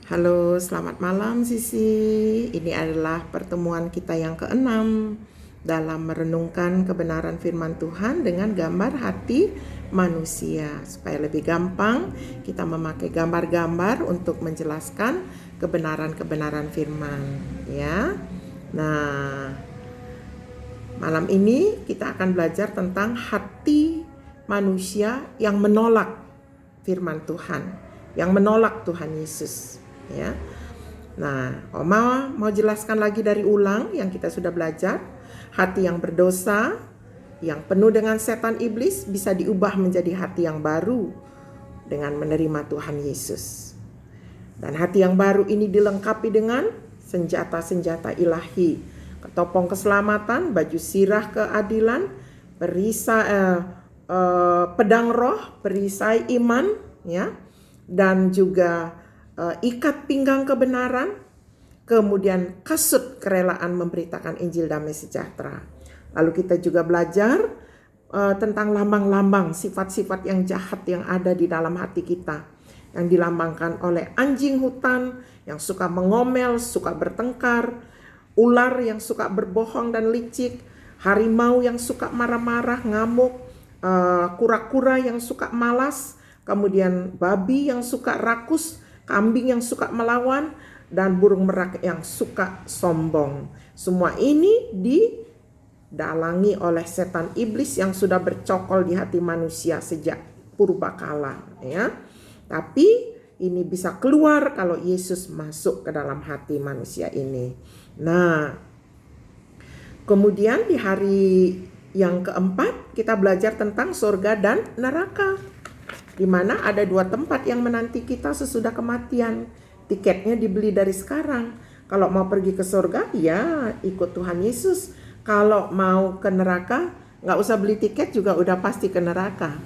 Halo, selamat malam Sisi. Ini adalah pertemuan kita yang keenam dalam merenungkan kebenaran firman Tuhan dengan gambar hati manusia. Supaya lebih gampang, kita memakai gambar-gambar untuk menjelaskan kebenaran-kebenaran firman, ya. Nah, malam ini kita akan belajar tentang hati manusia yang menolak firman Tuhan, yang menolak Tuhan Yesus. Ya, nah, Oma mau jelaskan lagi dari ulang yang kita sudah belajar. Hati yang berdosa, yang penuh dengan setan iblis bisa diubah menjadi hati yang baru dengan menerima Tuhan Yesus. Dan hati yang baru ini dilengkapi dengan senjata-senjata ilahi, ketopong keselamatan, baju sirah keadilan, pedang roh, perisai iman, ya, dan juga ikat pinggang kebenaran, kemudian kasut kerelaan memberitakan Injil damai sejahtera. Lalu kita juga belajar tentang lambang-lambang sifat-sifat yang jahat yang ada di dalam hati kita, yang dilambangkan oleh anjing hutan yang suka mengomel, suka bertengkar, ular yang suka berbohong dan licik, harimau yang suka marah-marah, ngamuk, kura-kura yang suka malas, kemudian babi yang suka rakus, kambing yang suka melawan, dan burung merak yang suka sombong. Semua ini didalangi oleh setan iblis yang sudah bercokol di hati manusia sejak purbakala, ya. Tapi ini bisa keluar kalau Yesus masuk ke dalam hati manusia ini. Nah, kemudian di hari yang keempat kita belajar tentang surga dan neraka, di mana ada dua tempat yang menanti kita sesudah kematian. Tiketnya dibeli dari sekarang. Kalau mau pergi ke surga, ya ikut Tuhan Yesus. Kalau mau ke neraka, nggak usah beli tiket juga udah pasti ke neraka.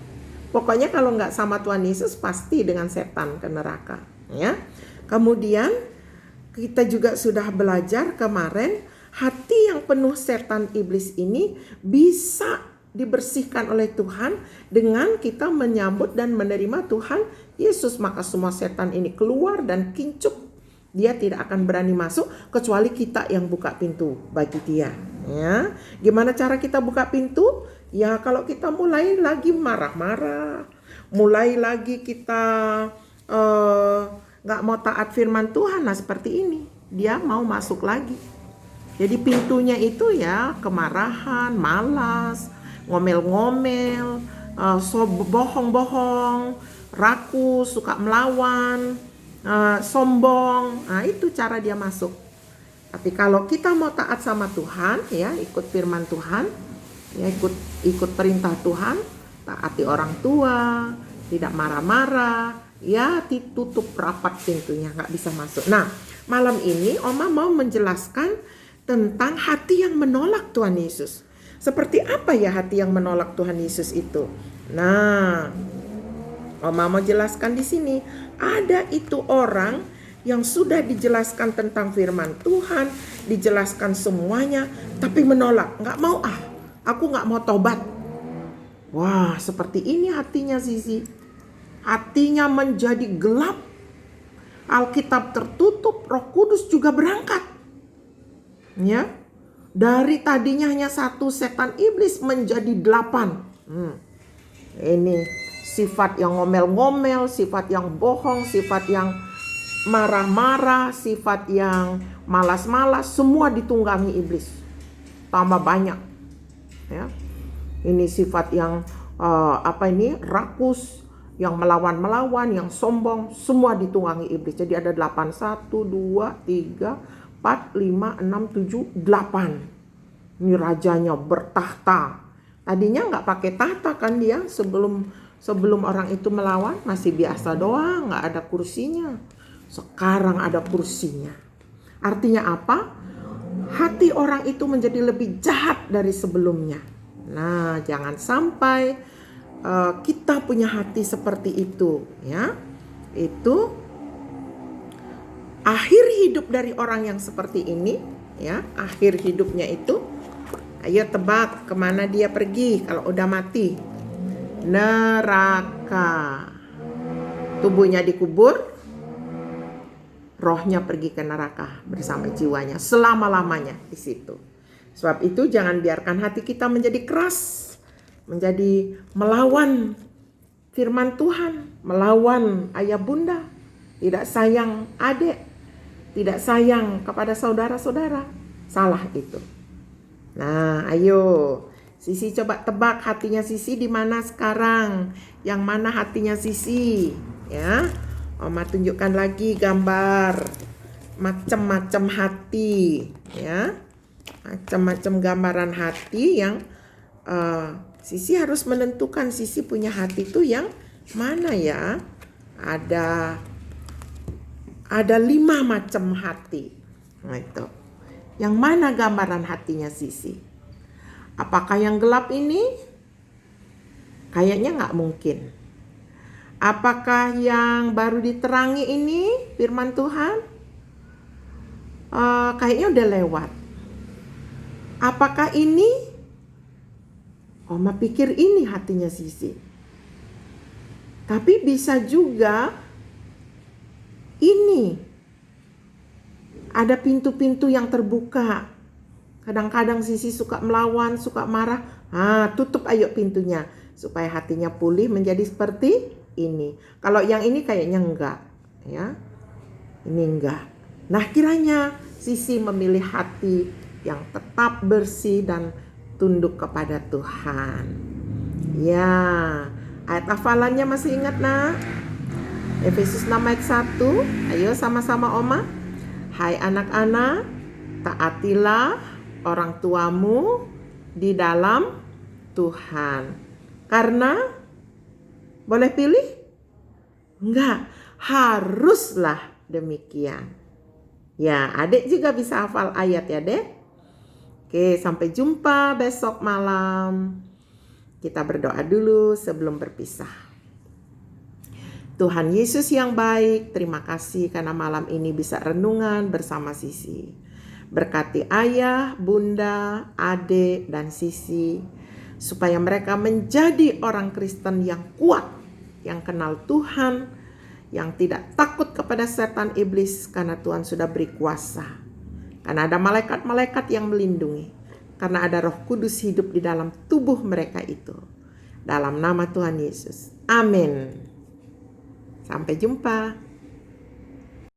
Pokoknya kalau nggak sama Tuhan Yesus, pasti dengan setan ke neraka, ya. Kemudian kita juga sudah belajar kemarin, hati yang penuh setan iblis ini bisa dibersihkan oleh Tuhan dengan kita menyambut dan menerima Tuhan Yesus. Maka semua setan ini keluar dan kincup. Dia tidak akan berani masuk kecuali kita yang buka pintu bagi dia, ya. Gimana cara kita buka pintu? Ya kalau kita mulai lagi marah-marah, mulai lagi kita gak mau taat firman Tuhan, nah seperti ini dia mau masuk lagi. Jadi pintunya itu ya kemarahan, malas, ngomel-ngomel, bohong-bohong, rakus, suka melawan, sombong. Nah itu cara dia masuk. Tapi kalau kita mau taat sama Tuhan, ya ikut firman Tuhan, ya ikut perintah Tuhan, taati orang tua, tidak marah-marah, ya ditutup rapat pintunya, nggak bisa masuk. Nah malam ini Oma mau menjelaskan tentang hati yang menolak Tuhan Yesus. Seperti apa ya hati yang menolak Tuhan Yesus itu? Nah, Oma mau jelaskan di sini. Ada itu orang yang sudah dijelaskan tentang firman Tuhan, dijelaskan semuanya, tapi menolak. Nggak mau aku nggak mau tobat. Wah, seperti ini hatinya Sisi. Hatinya menjadi gelap. Alkitab tertutup, Roh Kudus juga berangkat. Ya, dari tadinya hanya satu setan iblis menjadi 8. Ini sifat yang ngomel-ngomel, sifat yang bohong, sifat yang marah-marah, sifat yang malas-malas, semua ditunggangi iblis. Tambah banyak, ya. Ini sifat yang rakus, yang melawan-melawan, yang sombong, semua ditunggangi iblis. Jadi ada 8, 1, 2, 3, 4, 5, 6, 7, 8. Ini rajanya bertahta. Tadinya nggak pakai tahta kan dia, sebelum orang itu melawan masih biasa doang, nggak ada kursinya. Sekarang ada kursinya. Artinya apa? Hati orang itu menjadi lebih jahat dari sebelumnya. Nah, jangan sampai kita punya hati seperti itu, ya. Itu akhir hidup dari orang yang seperti ini, ya. Akhir hidupnya itu, ayo tebak kemana dia pergi kalau udah mati? Neraka. Tubuhnya dikubur, rohnya pergi ke neraka bersama jiwanya selama-lamanya di situ. Sebab itu jangan biarkan hati kita menjadi keras, menjadi melawan firman Tuhan, melawan ayah bunda, tidak sayang adik, tidak sayang kepada saudara-saudara. Salah itu. Nah, ayo Sisi coba tebak hatinya Sisi di mana sekarang. Yang mana hatinya Sisi? Ya, Oma tunjukkan lagi gambar macam-macam hati, ya, macam-macam gambaran hati yang Sisi harus menentukan Sisi punya hati itu yang mana ya. Ada 5 macam hati. Nah itu. Yang mana gambaran hatinya Sisi? Apakah yang gelap ini? Kayaknya nggak mungkin. Apakah yang baru diterangi ini firman Tuhan? Kayaknya udah lewat. Apakah ini? Oma pikir ini hatinya Sisi. Tapi bisa juga ini. Ada pintu-pintu yang terbuka. Kadang-kadang Sisi suka melawan, suka marah. Tutup ayo pintunya. Supaya hatinya pulih menjadi seperti ini. Kalau yang ini kayaknya enggak. Ya, ini enggak. Nah kiranya Sisi memilih hati yang tetap bersih dan tunduk kepada Tuhan. Ya, ayat hafalannya masih ingat nak? Efesus 6 ayat 1. Ayo sama-sama Oma. Hai anak-anak, taatilah orang tuamu di dalam Tuhan. Karena boleh pilih? Enggak, haruslah demikian. Ya, adik juga bisa hafal ayat ya dek. Oke, sampai jumpa besok malam. Kita berdoa dulu sebelum berpisah. Tuhan Yesus yang baik, terima kasih karena malam ini bisa renungan bersama Sisi. Berkati ayah, bunda, adik, dan Sisi, supaya mereka menjadi orang Kristen yang kuat, yang kenal Tuhan, yang tidak takut kepada setan iblis karena Tuhan sudah beri kuasa. Karena ada malaikat-malaikat yang melindungi, karena ada Roh Kudus hidup di dalam tubuh mereka itu. Dalam nama Tuhan Yesus. Amin. Sampai jumpa.